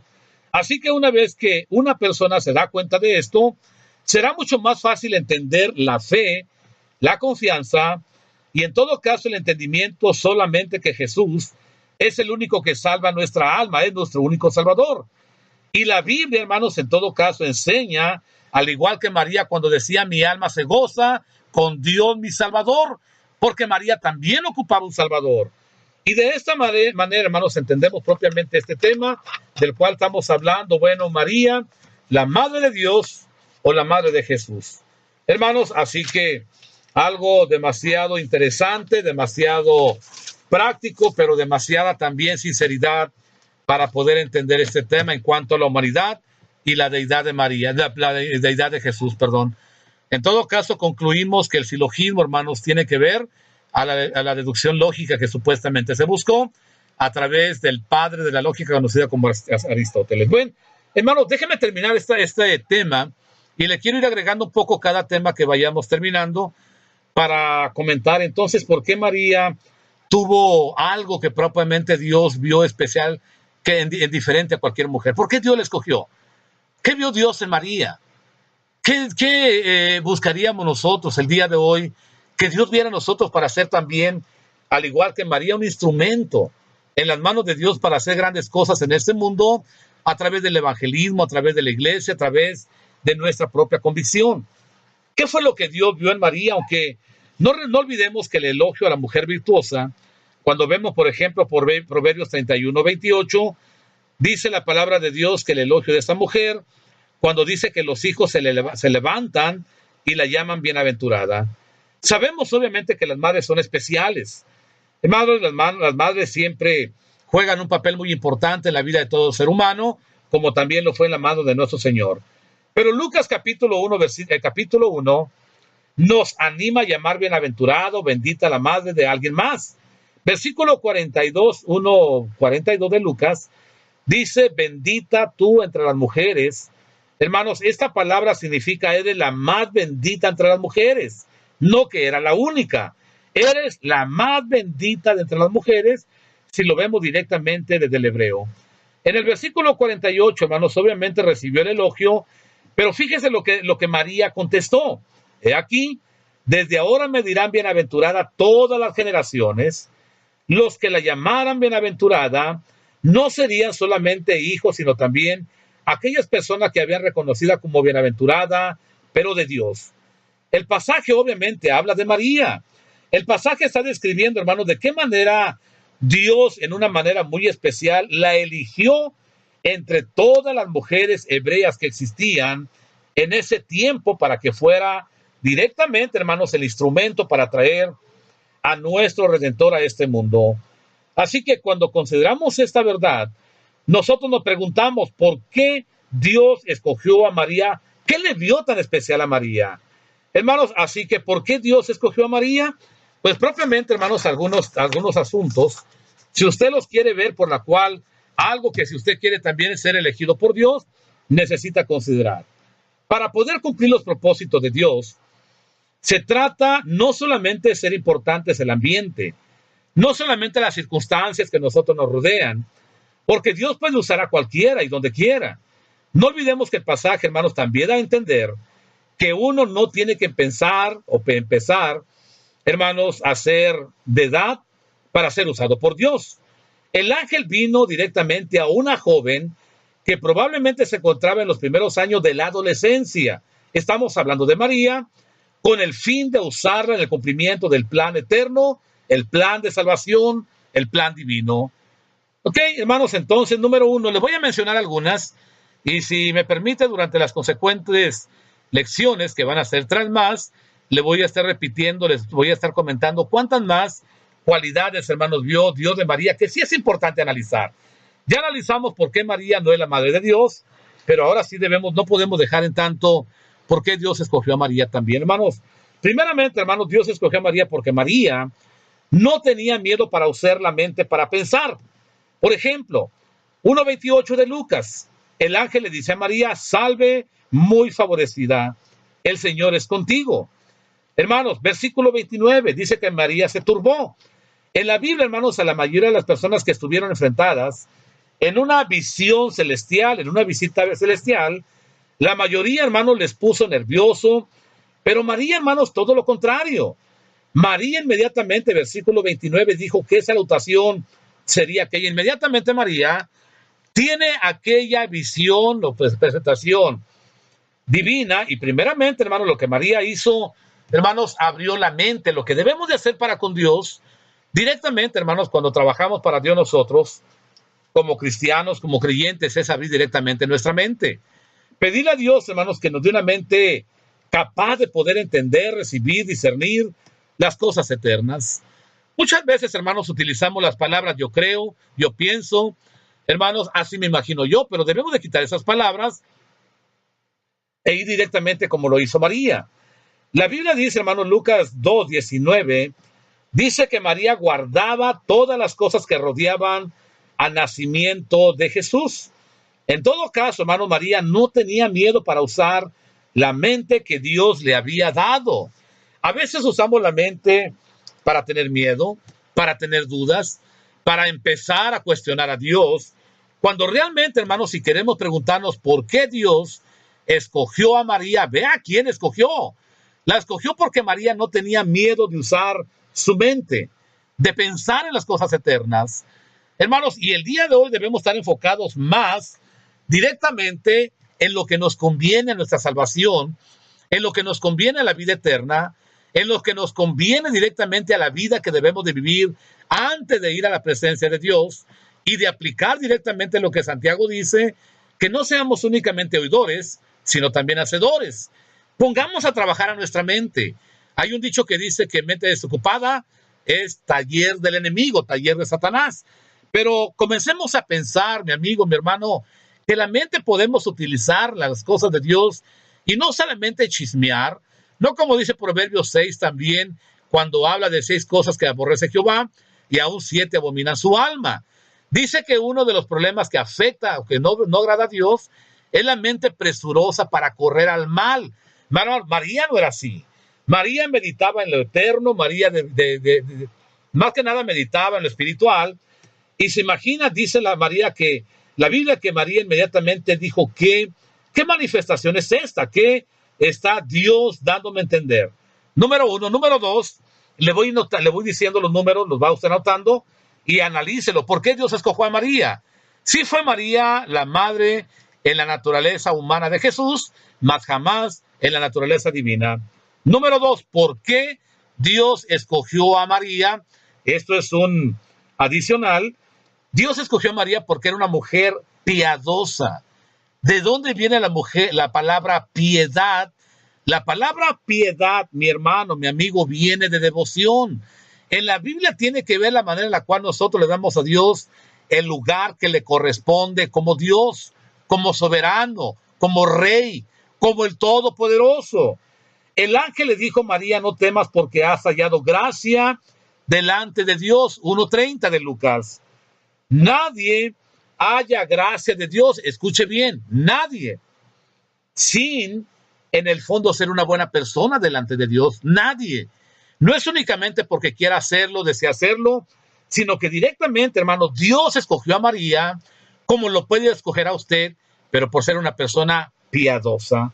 Así que una vez que una persona se da cuenta de esto, será mucho más fácil entender la fe, la confianza y en todo caso el entendimiento solamente que Jesús es el único que salva nuestra alma, es nuestro único Salvador. Y la Biblia, hermanos, en todo caso enseña, al igual que María cuando decía mi alma se goza con Dios mi Salvador, porque María también ocupaba un Salvador. Y de esta manera, hermanos, entendemos propiamente este tema del cual estamos hablando. Bueno, María, la Madre de Dios o la Madre de Jesús. Hermanos, así que algo demasiado interesante, demasiado práctico, pero demasiada también sinceridad para poder entender este tema en cuanto a la humanidad y la deidad de María, la deidad de Jesús, perdón. En todo caso, concluimos que el silogismo, hermanos, tiene que ver a la deducción lógica que supuestamente se buscó a través del padre de la lógica conocida como Aristóteles. Bueno, hermanos, déjenme terminar este tema y le quiero ir agregando un poco cada tema que vayamos terminando para comentar entonces por qué María tuvo algo que propiamente Dios vio especial, que en diferente a cualquier mujer. ¿Por qué Dios la escogió? ¿Qué vio Dios en María? ¿Qué buscaríamos nosotros el día de hoy? Que Dios viera a nosotros para ser también, al igual que María, un instrumento en las manos de Dios para hacer grandes cosas en este mundo a través del evangelismo, a través de la iglesia, a través de nuestra propia convicción. ¿Qué fue lo que Dios vio en María? Aunque no olvidemos que el elogio a la mujer virtuosa, cuando vemos, por ejemplo, por Proverbios 31:28, dice la palabra de Dios que el elogio de esta mujer, cuando dice que los hijos se levantan y la llaman bienaventurada. Sabemos obviamente que las madres son especiales. Hermanos, las madres siempre juegan un papel muy importante en la vida de todo ser humano, como también lo fue en la mano de nuestro Señor. Pero Lucas capítulo 1 nos anima a llamar bienaventurado, bendita la madre de alguien más. Versículo 42 de Lucas dice, bendita tú entre las mujeres. Hermanos, esta palabra significa eres la más bendita entre las mujeres, no que era la única. Eres la más bendita de entre las mujeres, si lo vemos directamente desde el hebreo. En el versículo 48, hermanos, obviamente recibió el elogio, pero fíjese lo que María contestó. He aquí, desde ahora me dirán bienaventurada todas las generaciones. Los que la llamaran bienaventurada no serían solamente hijos, sino también aquellas personas que habían reconocida como bienaventurada, pero de Dios. El pasaje obviamente habla de María. El pasaje está describiendo, hermanos, de qué manera Dios, en una manera muy especial, la eligió entre todas las mujeres hebreas que existían en ese tiempo para que fuera directamente, hermanos, el instrumento para traer a nuestro Redentor a este mundo. Así que cuando consideramos esta verdad, nosotros nos preguntamos por qué Dios escogió a María. ¿Qué le vio tan especial a María? Hermanos, así que ¿por qué Dios escogió a María? Pues propiamente, hermanos, algunos asuntos, si usted los quiere ver, por la cual algo que si usted quiere también ser elegido por Dios, necesita considerar. Para poder cumplir los propósitos de Dios, se trata no solamente de ser importantes el ambiente, no solamente las circunstancias que nosotros nos rodean, porque Dios puede usar a cualquiera y donde quiera. No olvidemos que el pasaje, hermanos, también da a entender que uno no tiene que pensar o empezar, hermanos, a ser de edad para ser usado por Dios. El ángel vino directamente a una joven que probablemente se encontraba en los primeros años de la adolescencia. Estamos hablando de María, con el fin de usarla en el cumplimiento del plan eterno, el plan de salvación, el plan divino. Ok, hermanos, entonces, número 1, les voy a mencionar algunas, y si me permite, durante las consecuentes lecciones que van a ser 3 más, le voy a estar repitiendo, les voy a estar comentando cuántas más cualidades, hermanos, vio Dios de María, que sí es importante analizar. Ya analizamos por qué María no es la madre de Dios, pero ahora sí no podemos dejar en tanto por qué Dios escogió a María también, hermanos. Primeramente, hermanos, Dios escogió a María porque María no tenía miedo para usar la mente para pensar. Por ejemplo, 1:28 de Lucas, el ángel le dice a María, salve, muy favorecida, el Señor es contigo. Hermanos, versículo 29, dice que María se turbó. En la Biblia, hermanos, a la mayoría de las personas que estuvieron enfrentadas en una visión celestial, en una visita celestial, la mayoría, hermanos, les puso nervioso, pero María, hermanos, todo lo contrario. María inmediatamente, versículo 29, dijo que esa salutación sería aquella. Inmediatamente María tiene aquella visión o presentación divina y primeramente, hermanos, lo que María hizo, hermanos, abrió la mente. Lo que debemos de hacer para con Dios, directamente, hermanos, cuando trabajamos para Dios nosotros, como cristianos, como creyentes, es abrir directamente nuestra mente. Pedirle a Dios, hermanos, que nos dé una mente capaz de poder entender, recibir, discernir las cosas eternas. Muchas veces, hermanos, utilizamos las palabras yo creo, yo pienso, Hermanos, así me imagino yo, pero debemos de quitar esas palabras e ir directamente como lo hizo María. La Biblia dice, hermanos, Lucas 2:19, dice que María guardaba todas las cosas que rodeaban al nacimiento de Jesús. En todo caso, hermano, María no tenía miedo para usar la mente que Dios le había dado. A veces usamos la mente para tener miedo, para tener dudas, para empezar a cuestionar a Dios, cuando realmente, hermanos, si queremos preguntarnos por qué Dios escogió a María, vea quién escogió. La escogió porque María no tenía miedo de usar su mente, de pensar en las cosas eternas. Hermanos, y el día de hoy debemos estar enfocados más directamente en lo que nos conviene a nuestra salvación, en lo que nos conviene a la vida eterna, en lo que nos conviene directamente a la vida que debemos de vivir antes de ir a la presencia de Dios y de aplicar directamente lo que Santiago dice, que no seamos únicamente oidores, sino también hacedores. Pongamos a trabajar a nuestra mente. Hay un dicho que dice que mente desocupada es taller del enemigo, taller de Satanás. Pero comencemos a pensar, mi amigo, mi hermano, que la mente podemos utilizar las cosas de Dios y no solamente chismear, no como dice Proverbios 6 también, cuando habla de 6 cosas que aborrece Jehová y aún 7 abominan su alma. Dice que uno de los problemas que afecta o que no agrada a Dios es la mente presurosa para correr al mal. María no era así. María meditaba en lo eterno, María más que nada meditaba en lo espiritual. Y se imagina, dice la Biblia que María inmediatamente dijo ¿qué manifestación es esta? ¿Qué está Dios dándome a entender? Número 1. Número 2, le voy diciendo los números, los va usted anotando y analícelo. ¿Por qué Dios escogió a María? Sí fue María la madre en la naturaleza humana de Jesús, mas jamás en la naturaleza divina. Número 2, ¿por qué Dios escogió a María? Esto es un adicional. Dios escogió a María porque era una mujer piadosa. ¿De dónde viene la palabra piedad? La palabra piedad, mi hermano, mi amigo, viene de devoción. En la Biblia tiene que ver la manera en la cual nosotros le damos a Dios el lugar que le corresponde como Dios, como soberano, como rey, como el Todopoderoso. El ángel le dijo a María, no temas porque has hallado gracia delante de Dios. 1:30 de Lucas. Nadie haya gracia de Dios, escuche bien, nadie, sin en el fondo ser una buena persona delante de Dios, nadie. No es únicamente porque quiera hacerlo, desea hacerlo, sino que directamente, hermano, Dios escogió a María como lo puede escoger a usted, pero por ser una persona piadosa.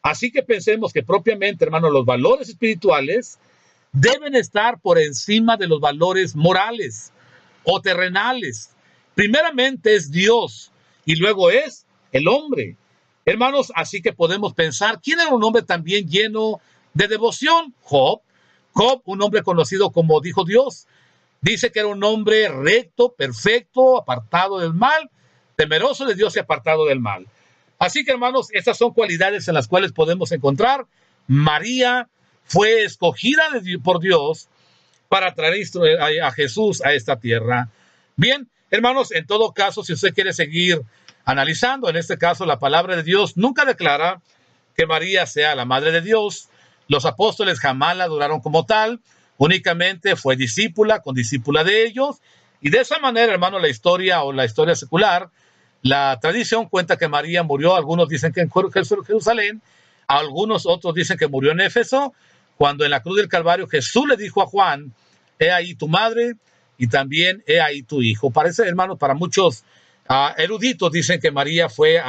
Así que pensemos que propiamente, hermano, los valores espirituales deben estar por encima de los valores morales o terrenales. Primeramente es Dios y luego es el hombre. Hermanos, así que podemos pensar, ¿quién era un hombre también lleno de devoción? Job, un hombre conocido como dijo Dios. Dice que era un hombre recto, perfecto, apartado del mal, temeroso de Dios y apartado del mal. Así que, hermanos, estas son cualidades en las cuales podemos encontrar. María fue escogida por Dios para traer a Jesús a esta tierra. Bien, hermanos, en todo caso, si usted quiere seguir analizando, en este caso la palabra de Dios nunca declara que María sea la madre de Dios. Los apóstoles jamás la adoraron como tal, únicamente fue discípula de ellos, y de esa manera, hermano, la historia secular, la tradición cuenta que María murió, algunos dicen que en Jerusalén, algunos otros dicen que murió en Éfeso, cuando en la cruz del Calvario Jesús le dijo a Juan, he ahí tu madre, y también he ahí tu hijo. Parece, hermanos, para muchos eruditos dicen que María fue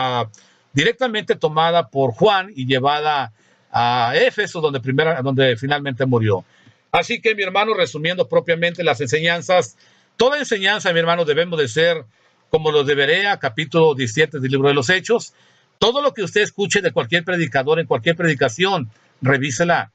directamente tomada por Juan y llevada a Éfeso, donde finalmente murió. Así que, mi hermano, resumiendo propiamente las enseñanzas, toda enseñanza, mi hermano, debemos de ser como los de Berea, capítulo 17 del libro de los Hechos. Todo lo que usted escuche de cualquier predicador en cualquier predicación, revísela.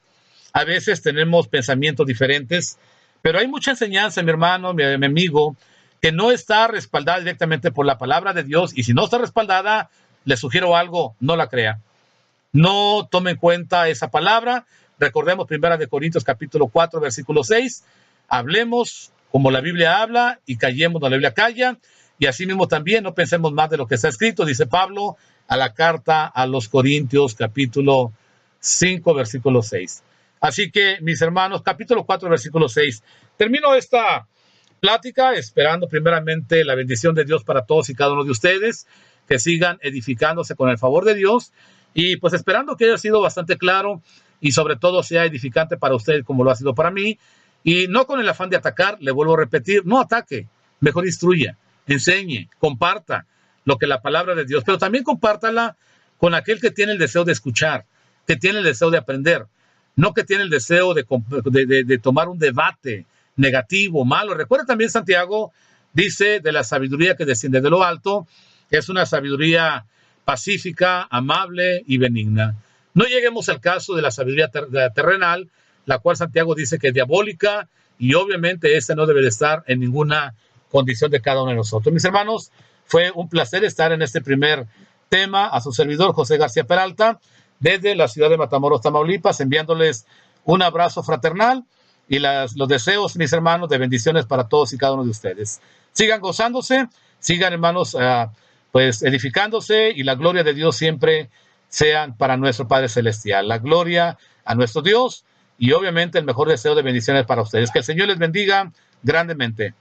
A veces tenemos pensamientos diferentes, pero hay mucha enseñanza, mi hermano, mi amigo, que no está respaldada directamente por la palabra de Dios, y si no está respaldada, le sugiero algo, no la crea. No tome en cuenta esa palabra. Recordemos 1 Corintios capítulo 4, versículo 6. Hablemos como la Biblia habla y callemos donde la Biblia calla. Y así mismo también no pensemos más de lo que está escrito, dice Pablo a la carta a los Corintios, capítulo 5, versículo 6. Así que, mis hermanos, capítulo 4, versículo 6. Termino esta plática esperando primeramente la bendición de Dios para todos y cada uno de ustedes, que sigan edificándose con el favor de Dios, y pues esperando que haya sido bastante claro y sobre todo sea edificante para usted como lo ha sido para mí, y no con el afán de atacar, le vuelvo a repetir, no ataque, mejor instruya, enseñe, comparta lo que la palabra de Dios, pero también compártala con aquel que tiene el deseo de escuchar, que tiene el deseo de aprender, no que tiene el deseo de tomar un debate negativo, malo. Recuerda también Santiago, dice de la sabiduría que desciende de lo alto, es una sabiduría pacífica, amable y benigna. No lleguemos al caso de la sabiduría terrenal, la cual Santiago dice que es diabólica, y obviamente esta no debe de estar en ninguna condición de cada uno de nosotros. Mis hermanos, fue un placer estar en este primer tema. A su servidor José García Peralta, desde la ciudad de Matamoros, Tamaulipas, enviándoles un abrazo fraternal y los deseos, mis hermanos, de bendiciones para todos y cada uno de ustedes. Sigan gozándose, sigan, hermanos, pues edificándose, y la gloria de Dios siempre sean para nuestro Padre Celestial. La gloria a nuestro Dios, y obviamente el mejor deseo de bendiciones para ustedes. Que el Señor les bendiga grandemente.